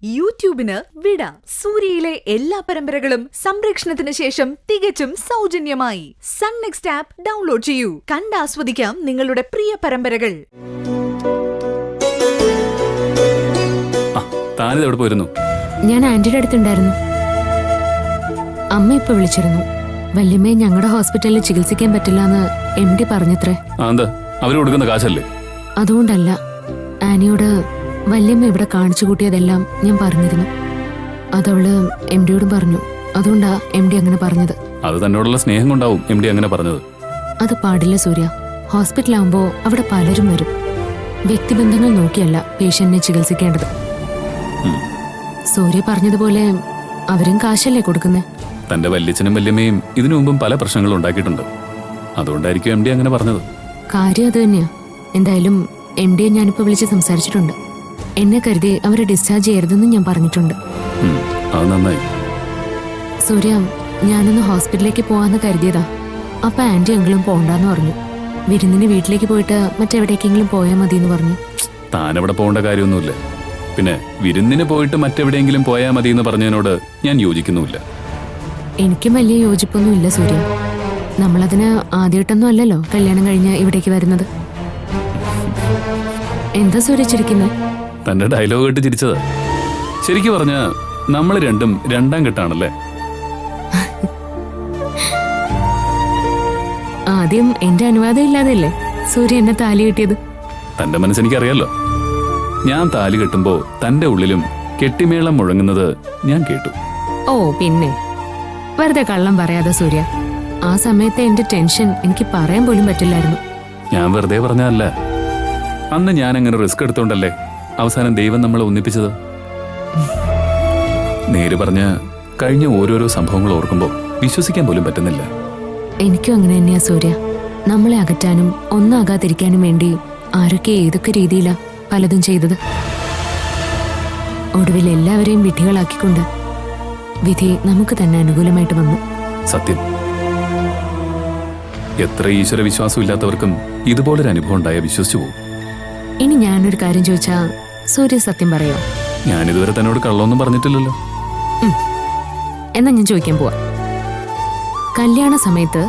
യൂട്യൂബിന് വിട. സൂര്യയിലെ എല്ലാ പരമ്പരകളും സംരക്ഷണത്തിന് ശേഷം തികച്ചും സൗജന്യമായി സൺ നെക്സ്റ്റ് ആപ്പ് ഡൗൺലോഡ് ചെയ്യൂ. കണ്ടാസ്വദിക്കാം നിങ്ങളുടെ പ്രിയ പരമ്പരകൾ. ഞാൻ ആന്റിയുടെ അടുത്തുണ്ടായിരുന്നു. അമ്മ ഇപ്പൊ വിളിച്ചിരുന്നു. വല്യമ്മയെ ഞങ്ങളുടെ ഹോസ്പിറ്റലിൽ ചികിത്സിക്കാൻ പറ്റില്ല എന്ന് MD പറഞ്ഞത്രേ. അതുകൊണ്ടല്ല, ആനിയോട് വല്യമ്മ ഇവിടെ കാണിച്ചു കൂട്ടിയതെല്ലാം ഞാൻ പറഞ്ഞിരുന്നു. അതവള് MDയോടും പറഞ്ഞു. അതുകൊണ്ടാ MD അങ്ങനെ പറഞ്ഞത്. അത് തന്നോടുള്ള സ്നേഹം കൊണ്ടാവും MD അങ്ങനെ പറഞ്ഞത്. അത് പാടില്ല സൂര്യ. ഹോസ്പിറ്റലാവുമ്പോ അവിടെ പലരും വരും. വ്യക്തിബന്ധങ്ങൾ നോക്കിയല്ല പേഷ്യന്റിനെ ചികിത്സിക്കേണ്ടത്. സൂര്യ പറഞ്ഞതുപോലെ അവരും കാശല്ലേ കൊടുക്കുന്നേ. തന്റെ വല്യച്ഛനും വല്യമ്മയും ഇതിനു മുമ്പും പല പ്രശ്നങ്ങളും ഉണ്ടാക്കിയിട്ടുണ്ട്. അതുകൊണ്ടായിരിക്കും MD അങ്ങനെ പറഞ്ഞത്. കാര്യം അത് തന്നെയാ. എന്തായാലും MDയെ ഞാനിപ്പോ വിളിച്ച് സംസാരിച്ചിട്ടുണ്ട്. എന്നെ കരുതി അവരെ ഡിസ്ചാർജ് ചെയ്യരുതെന്ന് ഞാൻ പറഞ്ഞിട്ടുണ്ട്. അത് നന്നായി. സൂര്യ, ഞാനൊന്ന് ഹോസ്പിറ്റലിലേക്ക് പോവാന്ന് കരുതിയതാ. അപ്പൊ ആന്റി അങ്കിളും പോണ്ടെന്ന് പറഞ്ഞു. വിരുന്നിന് വീട്ടിലേക്ക് പോയിട്ട് മറ്റെവിടേക്കെങ്കിലും പോയാൽ മതി എന്ന് പറഞ്ഞു. താനവിടെ പോകേണ്ട കാര്യമൊന്നുമില്ല. പിന്നെ വിരുന്നിന് പോയിട്ട് മറ്റെവിടെയെങ്കിലും പോയാൽ മതി എന്ന് പറഞ്ഞതിനോട് ഞാൻ യോജിക്കുന്നുമില്ല. എനിക്കും വലിയ യോജിപ്പൊന്നും ഇല്ല സൂര്യ. നമ്മളതിന് ആദ്യമായിട്ടൊന്നും അല്ലല്ലോ കല്യാണം കഴിഞ്ഞ് ഇവിടേക്ക് വരുന്നത്. എന്താ സൂര്യ ചിരിക്കുന്നത്? തന്റെ ഡയലോഗ് കേട്ട് ചിരിച്ചതാ. ശരിക്കും പറഞ്ഞ നമ്മൾ രണ്ടും രണ്ടാം കെട്ടാണല്ലേ? ആദ്യം എന്റെ അനുവാദം ഇല്ലാതെയല്ലേ സൂര്യ എന്നെ താലി കെട്ടിയത്? തന്റെ മനസ്സെനിക്കറിയാലോ. ഞാൻ താലി കെട്ടുമ്പോ തന്റെ ഉള്ളിലും കെട്ടിമേളം മുഴങ്ങുന്നത് ഞാൻ കേട്ടു. ഓ പിന്നെ, വെറുതെ കള്ളം പറയാതെ സൂര്യ. ആ സമയത്തെ എന്റെ ടെൻഷൻ എനിക്ക് പറയാൻ പോലും പറ്റില്ലായിരുന്നു. ഞാൻ വെറുതെ പറഞ്ഞതല്ല. അന്ന് ഞാൻ അങ്ങനെ റിസ്ക് എടുത്തോണ്ടല്ലേ അവസാനം ദൈവം നമ്മളെ ഒന്നിപ്പിച്ചത്. നേര് പറഞ്ഞ കഴിഞ്ഞ ഓരോരോ സംഭവങ്ങൾ ഓർക്കുമ്പോ വിശ്വസിക്കാൻ പോലും പറ്റുന്നില്ല. എനിക്കും അങ്ങനെ തന്നെയാ സൂര്യ. നമ്മളെ അകറ്റാനും ഒന്നാകാതിരിക്കാനും വേണ്ടി ആരൊക്കെ ഏതൊക്കെ രീതിയിലാ പലതും ചെയ്തത്. ഒടുവിൽ എല്ലാവരെയും വിധികളാക്കിക്കൊണ്ട് വിധി നമുക്ക് തന്നെ അനുകൂലമായിട്ട് വന്നു. സത്യം. എത്ര ഈശ്വര വിശ്വാസം ഇല്ലാത്തവർക്കും ഇതുപോലൊരു അനുഭവം ഉണ്ടായ വിശ്വസിച്ചു പോകും. ഇനി ഞാനൊരു കാര്യം ചോദിച്ചാ സൂര്യ സത്യം പറയോ? ഞാനിതുവരെ തന്നോട് കള്ളമൊന്നും പറഞ്ഞിട്ടില്ലല്ലോ. എന്നാ ഞാൻ ചോദിക്കാൻ പോവാ. കല്യാണ സമയത്ത്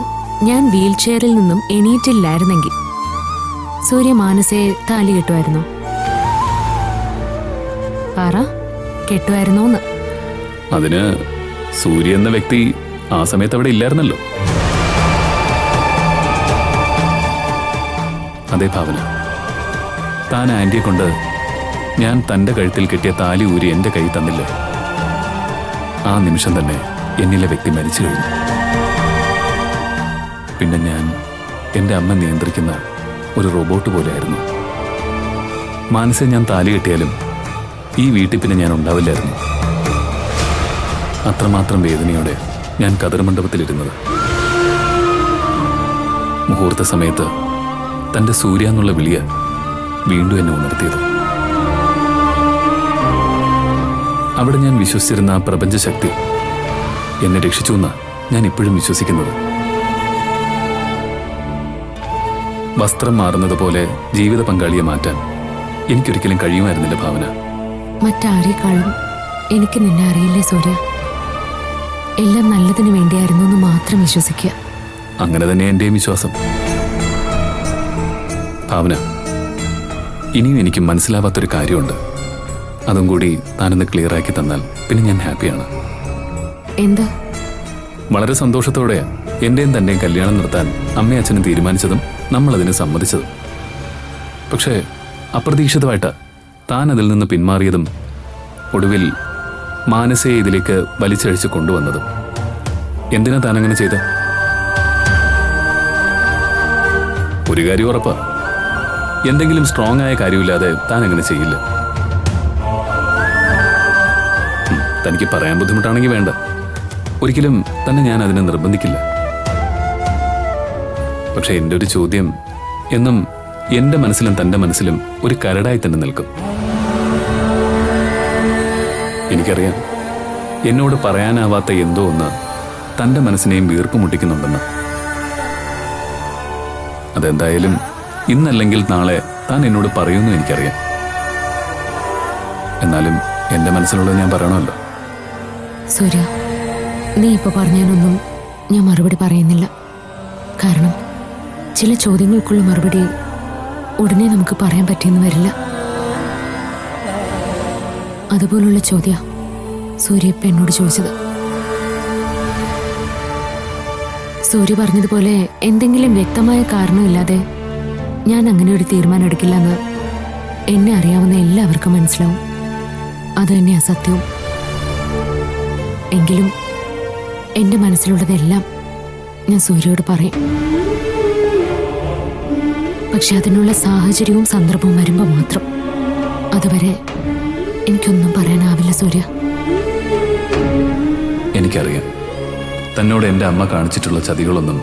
ഞാൻ വീൽ ചെയറിൽ നിന്നും എണീറ്റില്ലായിരുന്നെങ്കിൽ സൂര്യ മാനസയെ താലി കെട്ടുമായിരുന്നോ? പറ, കെട്ടുമായിരുന്നോന്ന്. അതിന് സൂര്യ എന്ന വ്യക്തി ആ സമയത്ത് അവിടെ ഇല്ലായിരുന്നല്ലോ. അതേ ഭാവന, താൻ ആന്റിയെ കൊണ്ട് ഞാൻ തന്റെ കഴുത്തിൽ കെട്ടിയ താലി ഊരി എന്റെ കൈ തന്നില്ലേ? ആ നിമിഷം തന്നെ എന്നിലെ വ്യക്തി മരിച്ചു കഴിഞ്ഞു. പിന്നെ ഞാൻ എന്റെ അമ്മ നിയന്ത്രിക്കുന്ന ഒരു റോബോട്ട് പോലെയായിരുന്നു. മനസ്സിൽ ഞാൻ താലി കെട്ടിയാലും ഈ വീട്ടിൽ പിന്നെ ഞാൻ ഉണ്ടാവില്ലായിരുന്നു. അത്രമാത്രം വേദനയോടെ ഞാൻ കതിർമണ്ഡപത്തിലിരുന്നത്. മുഹൂർത്ത സമയത്ത് തന്റെ സൂര്യ എന്നുള്ള വിളിയ വീണ്ടും എന്നെ ഉണർത്തിയത്. അവിടെ ഞാൻ വിശ്വസിച്ചിരുന്ന ആ പ്രപഞ്ചശക്തി എന്നെ രക്ഷിച്ചു എന്നാ ഞാൻ ഇപ്പോഴും വിശ്വസിക്കുന്നത്. വസ്ത്രം മാറുന്നത് പോലെ ജീവിത പങ്കാളിയെ മാറ്റാൻ എനിക്കൊരിക്കലും കഴിയുമായിരുന്നില്ല ഭാവന. മറ്റാരേക്കാളും എനിക്ക് നിന്നെ അറിയില്ലേ സൂര്യ. എല്ലാം നല്ലതിന് വേണ്ടിയായിരുന്നു എന്ന് മാത്രം വിശ്വസിക്കുക. അങ്ങനെ തന്നെ എന്റെയും വിശ്വാസം. ഭാവന, ഇനിയും എനിക്ക് മനസ്സിലാവാത്തൊരു കാര്യമുണ്ട്. അതും കൂടി താനൊന്ന് ക്ലിയർ ആക്കി തന്നാൽ പിന്നെ ഞാൻ ഹാപ്പിയാണ്. എന്താ? വളരെ സന്തോഷത്തോടെ എന്റെയും തന്റെയും കല്യാണം നടത്താൻ അമ്മയും അച്ഛനും തീരുമാനിച്ചതും നമ്മളതിന് സമ്മതിച്ചതും. പക്ഷേ അപ്രതീക്ഷിതമായിട്ട് താൻ അതിൽ നിന്ന് പിന്മാറിയതും ഒടുവിൽ മാനസയെ ഇതിലേക്ക് വലിച്ചഴിച്ച് കൊണ്ടുവന്നതും. എന്തിനാ താൻ അങ്ങനെ ചെയ്ത? ഒരു കാര്യം ഉറപ്പാ, എന്തെങ്കിലും സ്ട്രോങ് ആയ കാര്യമില്ലാതെ താൻ അങ്ങനെ ചെയ്യില്ല. തനിക്ക് പറയാൻ ബുദ്ധിമുട്ടാണെങ്കിൽ വേണ്ട. ഒരിക്കലും തന്നെ ഞാൻ അതിനെ നിർബന്ധിക്കില്ല. പക്ഷെ എൻ്റെ ഒരു ചോദ്യം എന്നും എൻ്റെ മനസ്സിലും തൻ്റെ മനസ്സിലും ഒരു കരടായി തന്നെ നിൽക്കും. എനിക്കറിയാം, എന്നോട് പറയാനാവാത്ത എന്തോ ഒന്ന് തൻ്റെ മനസ്സിനെയും വീർപ്പ് മുട്ടിക്കുന്നുണ്ടെന്ന്. അതെന്തായാലും ഇന്നല്ലെങ്കിൽ നാളെ താൻ എന്നോട് പറയുമെന്ന് എനിക്കറിയാം. എന്നാലും എൻ്റെ മനസ്സിലുള്ളത് ഞാൻ പറയണമല്ലോ. സൂര്യ, നീ ഇപ്പൊ പറഞ്ഞതിനൊന്നും ഞാൻ മറുപടി പറയുന്നില്ല. കാരണം ചില ചോദ്യങ്ങൾക്കുള്ള മറുപടി ഉടനെ നമുക്ക് പറയാൻ പറ്റിയെന്ന് വരില്ല. അതുപോലുള്ള ചോദ്യ സൂര്യ ഇപ്പൊ എന്നോട് ചോദിച്ചത്. സൂര്യ പറഞ്ഞതുപോലെ എന്തെങ്കിലും വ്യക്തമായ കാരണമില്ലാതെ ഞാൻ അങ്ങനെ ഒരു തീരുമാനം എടുക്കില്ലെന്ന് എന്നെ അറിയാവുന്ന എല്ലാവർക്കും മനസ്സിലാവും. അത് തന്നെ അസത്യവും. എങ്കിലും എൻ്റെ മനസ്സിലുള്ളതെല്ലാം ഞാൻ സൂര്യയോട് പറയും. പക്ഷെ അതിനുള്ള സാഹചര്യവും സന്ദർഭവും വരുമ്പോൾ മാത്രം. അതുവരെ എനിക്കൊന്നും പറയാനാവില്ല സൂര്യ. എനിക്കറിയാം, തന്നോട് എൻ്റെ അമ്മ കാണിച്ചിട്ടുള്ള ചതികളൊന്നും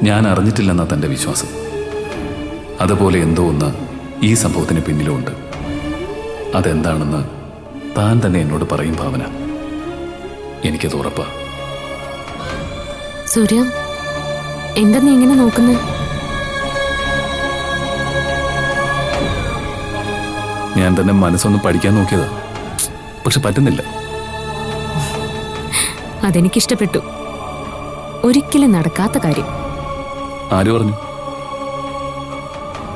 ഞാൻ അറിഞ്ഞിട്ടില്ലെന്ന തൻ്റെ വിശ്വാസം. അതുപോലെ എന്തോ ഒന്ന് ഈ സംഭവത്തിന് പിന്നിലുണ്ട്. അതെന്താണെന്ന് താൻ തന്നെ എന്നോട് പറയും ഭാവന. എനിക്കത് ഉറപ്പാ. സൂര്യ, എന്താ നീ ഇങ്ങനെ നോക്കുന്നത്? ഞാൻ തന്നെ മനസ്സൊന്ന് പഠിക്കാൻ നോക്കിയതാ, പക്ഷെ പറ്റുന്നില്ല. അതെനിക്കിഷ്ടപ്പെട്ടു. ഒരിക്കലും നടക്കാത്ത കാര്യം. ആര് പറഞ്ഞു?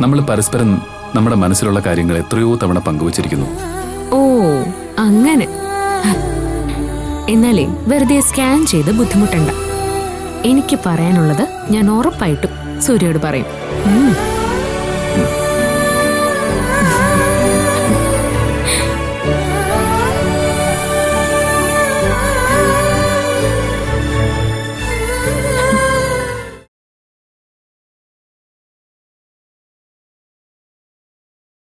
നമ്മൾ പരസ്പരം നമ്മുടെ മനസ്സിലുള്ള കാര്യങ്ങൾ എത്രയോ തവണ പങ്കുവച്ചിരിക്കുന്നു. ഓ അങ്ങനെ. എന്നാലേ വെറുതെ സ്കാൻ ചെയ്ത് ബുദ്ധിമുട്ടണ്ട. എനിക്ക് പറയാനുള്ളത് ഞാൻ ഉറപ്പായിട്ടും സൂര്യയോട് പറയും.